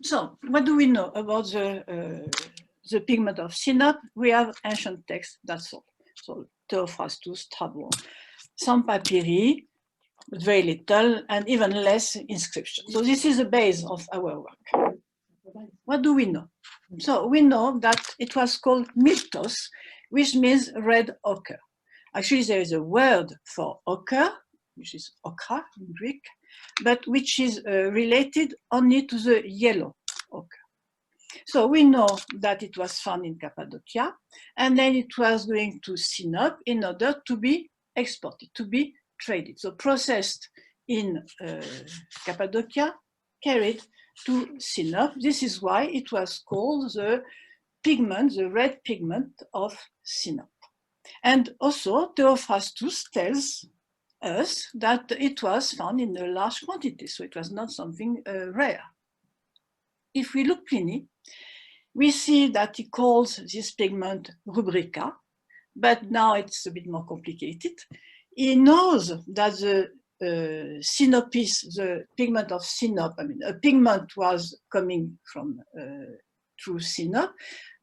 So what do we know about the pigment of Sinop? We have ancient texts, that's all. So Theophrastus, Strabon, some papyri, but very little, and even less inscription. So this is the base of our work. What do we know? So we know that it was called miltos, which means red ochre. Actually, there is a word for ochre, which is ochra in Greek, but which is related only to the yellow ochre. So we know that it was found in Cappadocia, and then it was going to Sinop in order to be exported, to be traded. So processed in Cappadocia, carried to Sinop. This is why it was called the pigment, the red pigment of Sinop. And also Theophrastus tells us that it was found in a large quantity, so it was not something rare. If we look Pliny, we see that he calls this pigment rubrica, but now it's a bit more complicated. He knows that the Sinopis, the pigment of Sinop, I mean, a pigment was coming from through Sinop,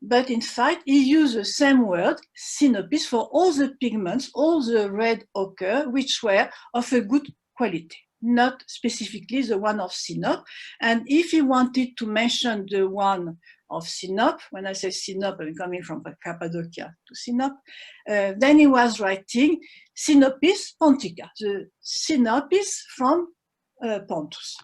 but in fact, he used the same word, Sinopis, for all the pigments, all the red ochre, which were of a good quality, not specifically the one of Sinop. And if he wanted to mention the one of Sinop, when I say Sinop, I'm coming from Cappadocia to Sinop, then he was writing Sinopis Pontica, the Sinopis from Pontus.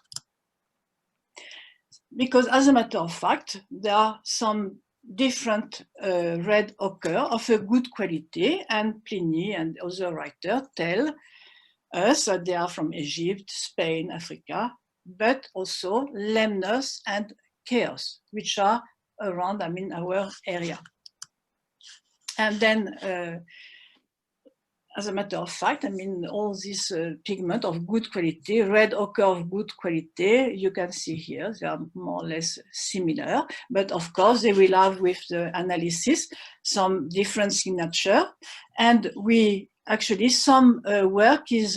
Because as a matter of fact, there are some different red ochre of a good quality, and Pliny and other writers tell us that they are from Egypt, Spain, Africa, but also Lemnos and Chios, which are around, I mean, our area. And then, as a matter of fact, I mean, all this pigment of good quality, red ochre of good quality, you can see here, they are more or less similar, but of course they will have with the analysis some different signature. And we actually, some work is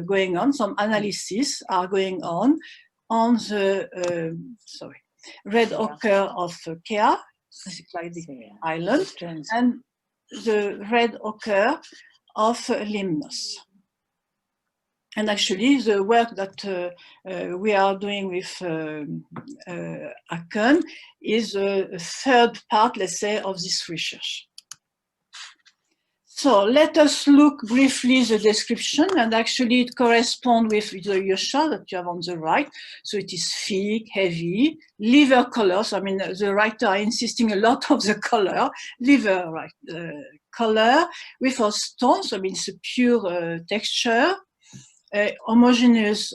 going on, some analysis are going on the, red ochre of Kea, like the island, and the red ochre of Lemnos. And actually, the work that we are doing with Haken is a third part, let's say, of this research. So let us look briefly at the description, and actually it corresponds with the Yosha that you have on the right. So it is thick, heavy, liver color. So I mean, the writer are insisting a lot of the color, liver color with a stone. So I mean, it's a pure texture, homogeneous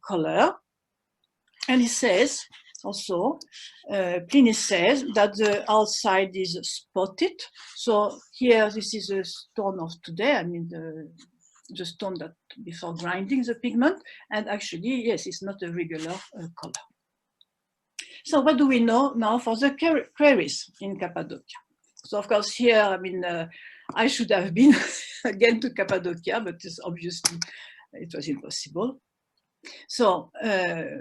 color. And he says also, Pliny says that the outside is spotted. So here, this is a stone of today. I mean, the stone that before grinding the pigment. And actually, yes, it's not a regular color. So what do we know now for the quarries in Cappadocia? So of course here, I mean, I should have been again to Cappadocia, but obviously it was impossible. So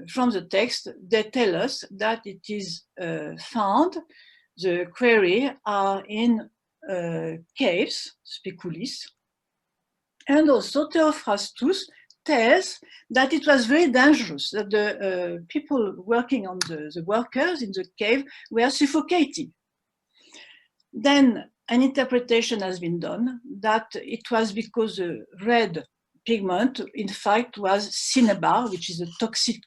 from the text, they tell us that it is found, the quarry are in caves, speculis, and also Theophrastus tells that it was very dangerous, that the people working on the workers in the cave were suffocating. Then an interpretation has been done that it was because the red pigment, in fact, was cinnabar, which is a toxic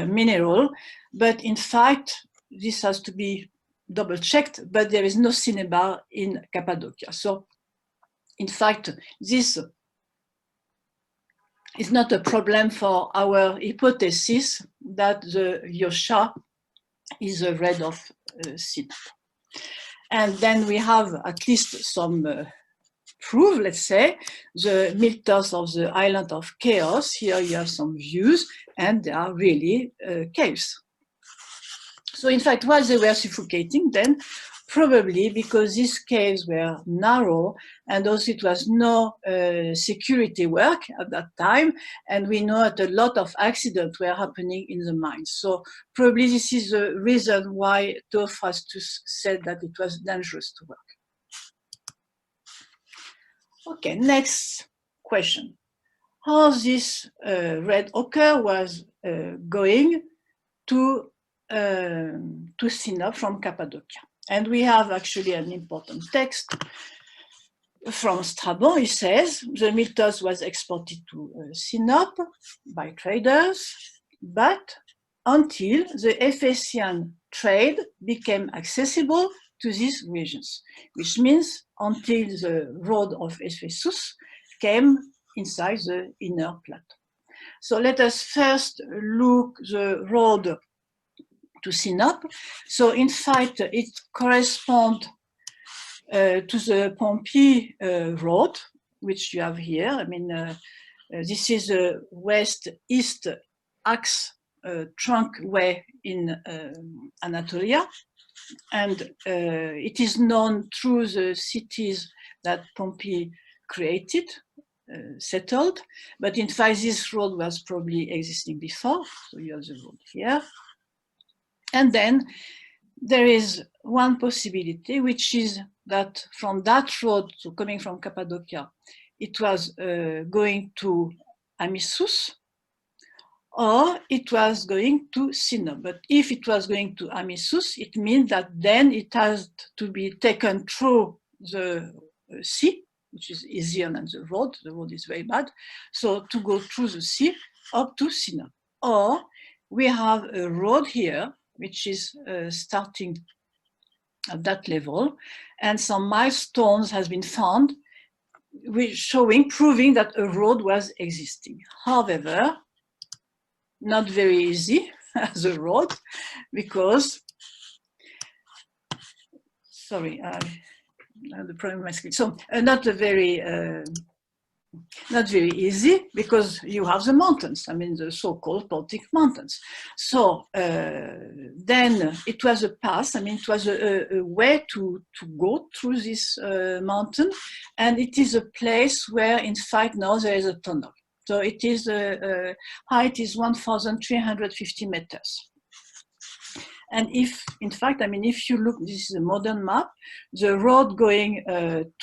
mineral. But in fact, this has to be double checked, but there is no cinnabar in Cappadocia. So in fact, this is not a problem for our hypothesis that the Yosha is the red of Sinop. And then we have at least some proof, let's say, the miltos of the island of Chios. Here you have some views, and they are really caves. So in fact, while they were suffocating, then probably because these caves were narrow and also it was no security work at that time. And we know that a lot of accidents were happening in the mines. So probably this is the reason why Theophrastus said that it was dangerous to work. Okay, next question. How this red ochre was going to Sinop from Cappadocia. And we have actually an important text from Strabon. He says the Miltos was exported to Sinop by traders, but until the Ephesian trade became accessible to these regions, which means until the road of Ephesus came inside the inner plateau. So let us first look the road to Sinop. So in fact, it corresponds to the Pompeii road, which you have here. I mean, this is a west-east axe trunk way in Anatolia. And it is known through the cities that Pompey created, settled. But in fact, this road was probably existing before. So you have the road here. And then there is one possibility, which is that from that road, so coming from Cappadocia, it was going to Amissus, or it was going to Sinop. But if it was going to Amissus, it means that then it has to be taken through the sea, which is easier than the road. The road is very bad. So to go through the sea up to Sinop. Or we have a road here, which is starting at that level, and some milestones has been found proving that a road was existing. However, not very easy as a road, because, sorry, I have the problem with my screen. So not very easy, because you have the mountains, I mean the so-called Baltic mountains. So then it was a pass, I mean it was a way to go through this mountain, and it is a place where in fact now there is a tunnel. So it is height is 1,350 meters. And if, in fact, I mean, if you look, this is a modern map, the road going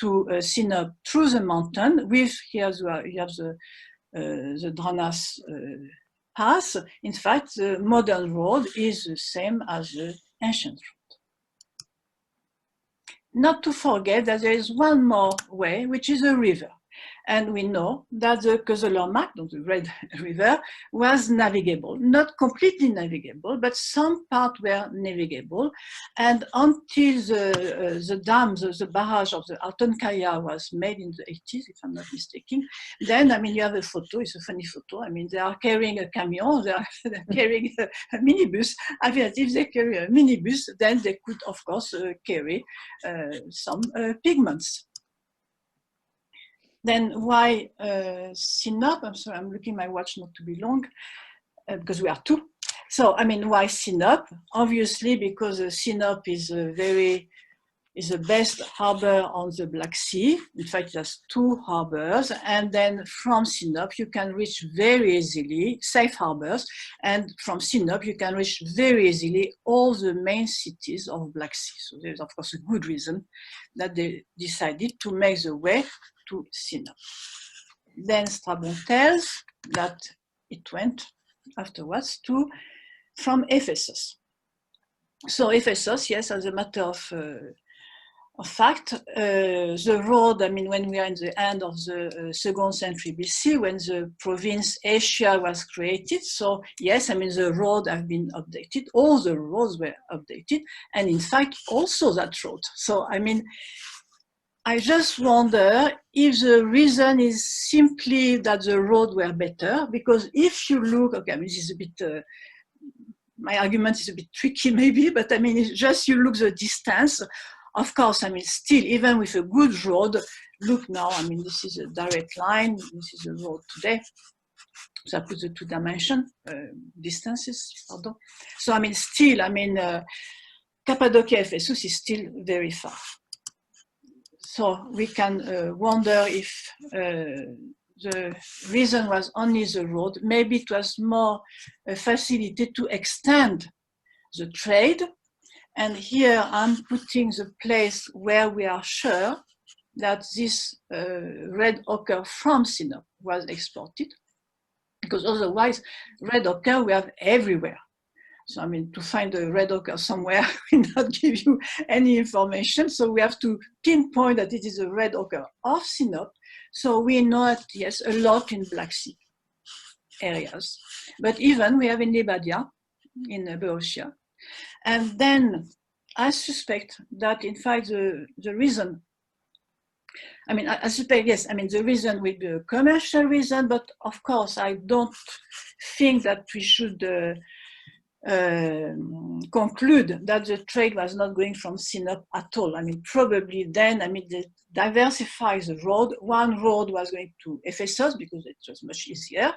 to Sinop through the mountain with, here you have the Dranas pass. In fact, the modern road is the same as the ancient road. Not to forget that there is one more way, which is a river. And we know that the Köseler-Mack, the Red River, was navigable. Not completely navigable, but some parts were navigable. And until the dam, the barrage of the Altonkaya was made in the 80s, if I'm not mistaken, then, I mean, you have a photo, it's a funny photo. I mean, they are carrying a camion, they're carrying a minibus. I mean, if they carry a minibus, then they could, of course, carry some pigments. Then why Sinop? I'm sorry, I'm looking at my watch not to be long, because we are two. So, I mean, why Sinop? Obviously, because Sinop is the best harbor on the Black Sea. In fact, it has two harbors. And then from Sinop, you can reach very easily, safe harbors. And from Sinop, you can reach very easily all the main cities of Black Sea. So there's, of course, a good reason that they decided to make the way to Sinop. Then Strabon tells that it went afterwards from Ephesus. So Ephesus, yes, as a matter of fact, the road, I mean, when we are in the end of the 2nd century BC, when the province Asia was created, so yes, I mean, the road have been updated, all the roads were updated, and in fact, also that road. So, I mean, I just wonder if the reason is simply that the roads were better, because if you look, okay, I mean, this is a bit, my argument is a bit tricky maybe, but I mean, it's just you look the distance. Of course, I mean, still, even with a good road, look now, I mean, this is a direct line, this is the road today. So I put the 2-dimension distances, pardon. So I mean, still, I mean, Cappadocia Ephesus is still very far. So we can wonder if the reason was only the road. Maybe it was more a facility to extend the trade. And here I'm putting the place where we are sure that this red ochre from Sinope was exported, because otherwise red ochre we have everywhere. So I mean, to find a red ochre somewhere will not give you any information. So we have to pinpoint that it is a red ochre of Sinope. So we know that, yes, a lot in Black Sea areas. But even we have in Libadia, in Boeotia. And then I suspect that in fact the reason, I mean, I suspect, yes, I mean, the reason will be a commercial reason, but of course I don't think that we should conclude that the trade was not going from Sinope at all. I mean, probably then, I mean, they diversify the road. One road was going to Ephesus because it was much easier.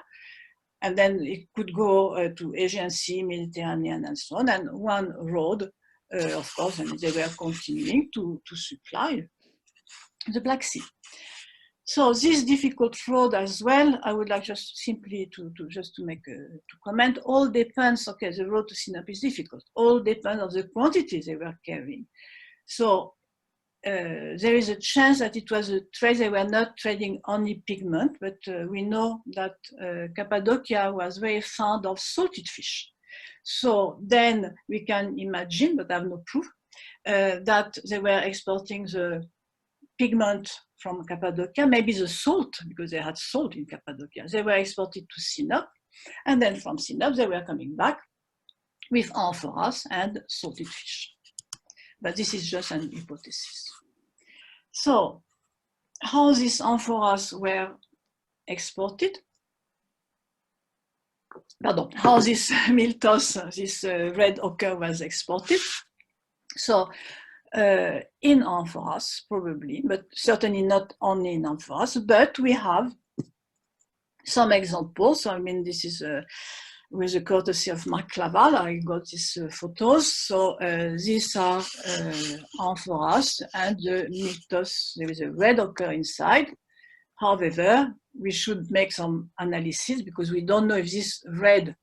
And then it could go to Aegean Sea, Mediterranean, and so on. And one road, of course, I mean, they were continuing to supply the Black Sea. So this difficult road as well, I would like just simply to comment, all depends, okay, the road to Sinope is difficult, all depends on the quantities they were carrying. So there is a chance that it was a trade, they were not trading only pigment, but we know that Cappadocia was very fond of salted fish. So then we can imagine, but I have no proof, that they were exporting the pigment from Cappadocia, maybe the salt, because they had salt in Cappadocia. They were exported to Sinope, and then from Sinope they were coming back with amphoras and salted fish. But this is just an hypothesis. So, how these amphoras were exported? Pardon, how this miltos, this red ochre was exported. So, in amphoras, probably, but certainly not only in amphoras, but we have some examples. So, I mean, this is with the courtesy of Marc Claval, I got these photos. So these are amphoras and the miltos, there is a red ochre inside. However, we should make some analysis because we don't know if this red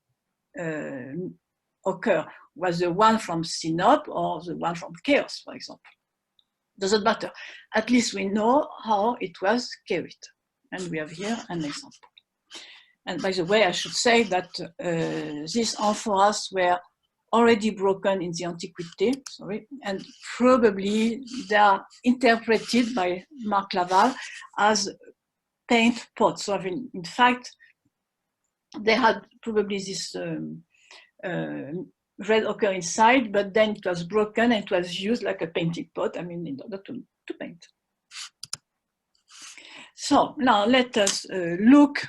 ochre was the one from Sinope or the one from Chios, for example. Doesn't matter. At least we know how it was carried. And we have here an example. And by the way, I should say that these amphoras were already broken in the Antiquité, and probably they are interpreted by Marc Claval as paint pots. So in fact, they had probably this red ochre inside, but then it was broken and it was used like a painting pot, I mean, in order to paint. So now let us look.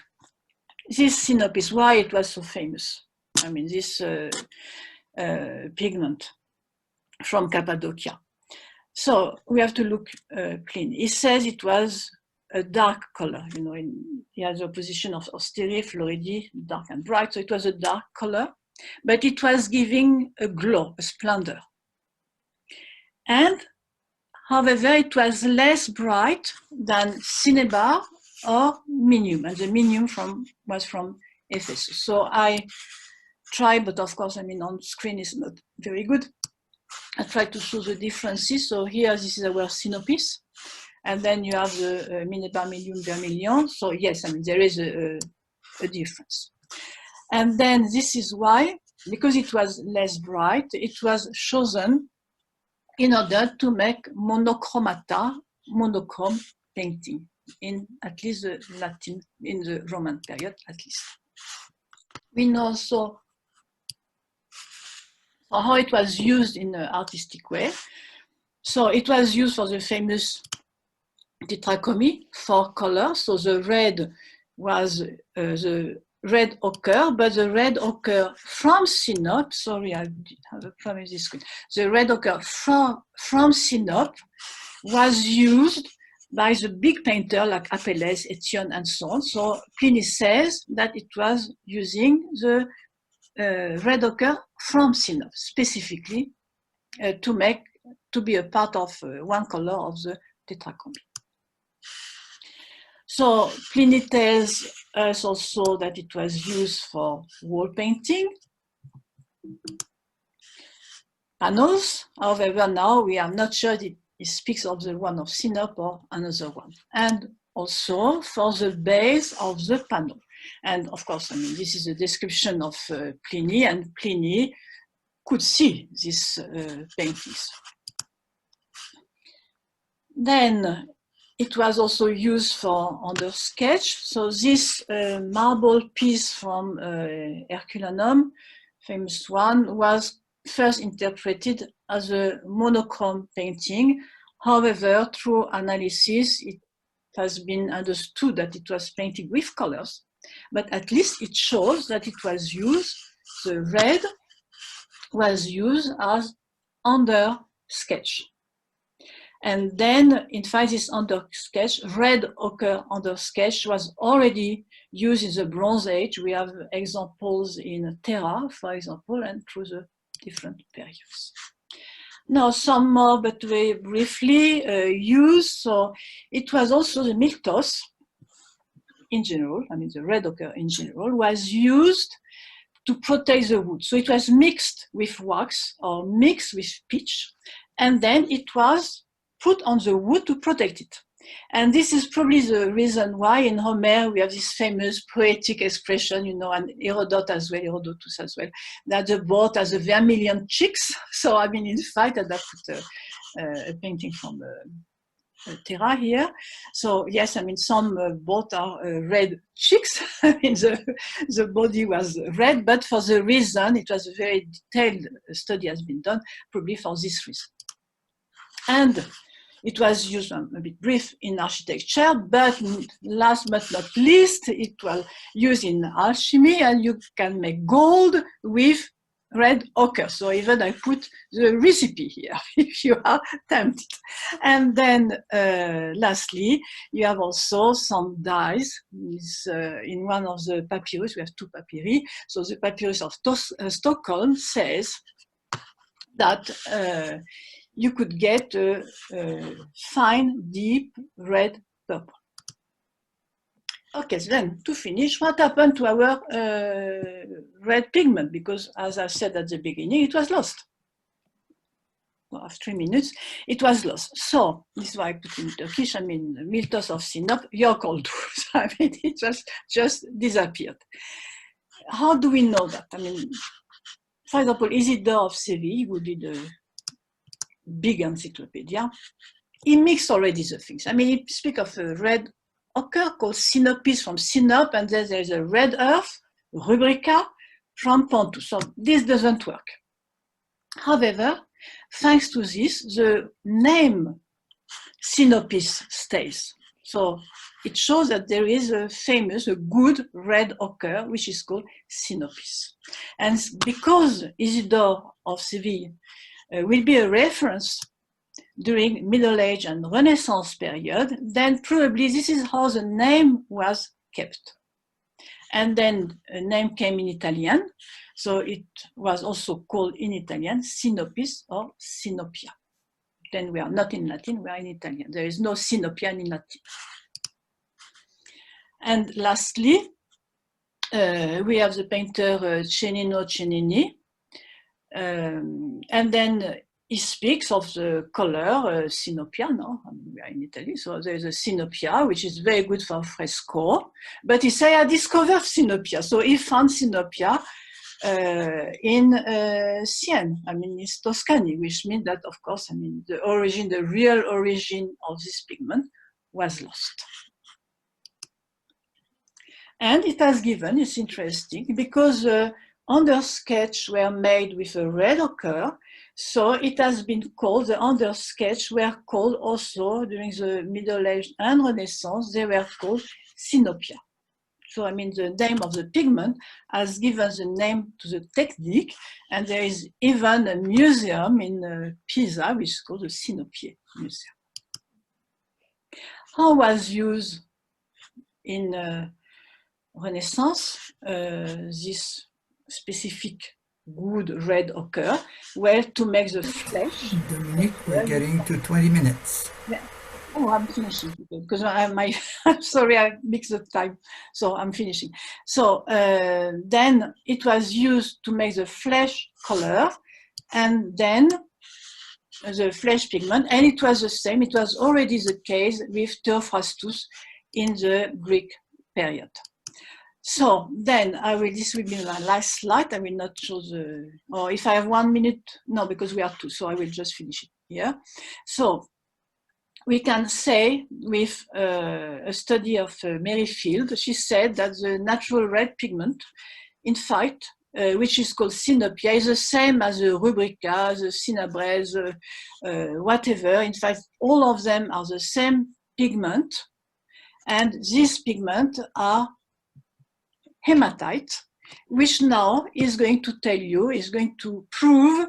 This Sinope is why it was so famous. I mean, this pigment from Cappadocia. So we have to look Pliny. He says it was a dark color. You know, he has the opposition of Styrie, Floridi, dark and bright. So it was a dark color, but it was giving a glow, a splendor. And however, it was less bright than cinnabar or minium, and the minium was from Ephesus. So I tried, but of course, I mean, on screen is not very good. I tried to show the differences. So here, this is our Sinopis, and then you have the Minibar Medium Vermilion. So yes, I mean, there is a difference. And then this is why, because it was less bright, it was chosen in order to make monochromata, monochrome painting, in at least the Latin, in the Roman period, at least. We know also how it was used in an artistic way. So it was used for the famous tetrachromy, 4 colors. So the red was the red ochre, but the red ochre from Sinope, sorry, I have a problem with this screen. The red ochre from Sinope was used by the big painter like Apelles, Etienne, and so on. So Pliny says that it was using the red ochre from Sinope, specifically to be a part of one color of the tetrachromy. So Pliny tells us also that it was used for wall painting, panels. However, now we are not sure it speaks of the one of Sinope or another one, and also for the base of the panel. And of course, I mean, this is a description of Pliny, and Pliny could see these paintings. Then it was also used for under sketch. So this marble piece from Herculaneum, famous one, was first interpreted as a monochrome painting. However, through analysis, it has been understood that it was painted with colors, but at least it shows that it was used, the red was used as under sketch. And then, in fact, this under sketch, red ochre under sketch, was already used in the Bronze Age. We have examples in Terra, for example, and through the different periods. Now, some more, but very briefly used. So it was also the miltos in general, I mean the red ochre in general, was used to protect the wood. So it was mixed with wax or mixed with pitch, and then it was put on the wood to protect it. And this is probably the reason why in Homer we have this famous poetic expression, you know, and Herodotus as well, that the boat has a vermilion cheeks. So I mean, in fact, I put a painting from Terra here. So yes, I mean, some both are red cheeks. I mean, the body was red, but for the reason, it was a very detailed study has been done, probably for this reason. And it was used, a bit brief, in architecture, but last but not least, it was used in alchemy, and you can make gold with red ochre. So even I put the recipe here, if you are tempted. And then lastly, you have also some dyes. In one of the papyrus, we have two papyri. So the papyrus of Stockholm says that you could get a fine, deep red purple. Okay, so then to finish, what happened to our red pigment? Because as I said at the beginning, it was lost. Well, after 3 minutes, it was lost. So this is why I put in Turkish, I mean, Miltos of Sinope, yok oldu. So, I mean, it just disappeared. How do we know that? I mean, for example, Isidore of Seville, who did a big encyclopedia, he mixed already the things. I mean, he speaks of a red ochre called Sinopis from Sinope, and then there's a red earth, Rubrica, from Pontus. So this doesn't work. However, thanks to this, the name Sinopis stays. So it shows that there is a famous, a good red ochre, which is called Sinopis. And because Isidore of Seville will be a reference during Middle Age and Renaissance period, then probably this is how the name was kept. And then a name came in Italian, so it was also called in Italian Sinopis or Sinopia. Then we are not in Latin, we are in Italian. There is no Sinopian in Latin. And lastly, we have the painter Cennino Cennini, and then he speaks of the color Sinopia. No, I mean, we are in Italy, so there is a Sinopia, which is very good for fresco. But he said, I discovered Sinopia. So he found Sinopia in Sienne, I mean, it's Tuscany, which means that, of course, I mean, the real origin of this pigment was lost. And it has given, it's interesting, because under sketch were made with a red ochre, so it has been called, the under sketch were called also during the Middle Age and Renaissance, they were called Sinopia. So I mean the name of the pigment has given the name to the technique, and there is even a museum in Pisa which is called the Sinopier Museum. How was used in Renaissance this specific good red ochre. Well, to make the flesh. Dominique, we're getting to 20 minutes. Yeah. Oh, I'm finishing because I'm sorry, I mixed the time. So I'm finishing. So then it was used to make the flesh color, and then the flesh pigment, and it was the same. It was already the case with Theophrastus in the Greek period. So then this will be my last slide. I will not show or if I have 1 minute, no, because we are two, so I will just finish it here. So we can say with a study of Merrifield, she said that the natural red pigment, in fact, which is called Synopia, is the same as the Rubrica, the Cinnabrese, whatever. In fact, all of them are the same pigment, and these pigments are hematite, which now is going to tell you, is going to prove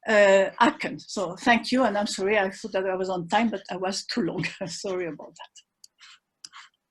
Aachen. So thank you, and I'm sorry, I thought that I was on time, but I was too long. Sorry about that.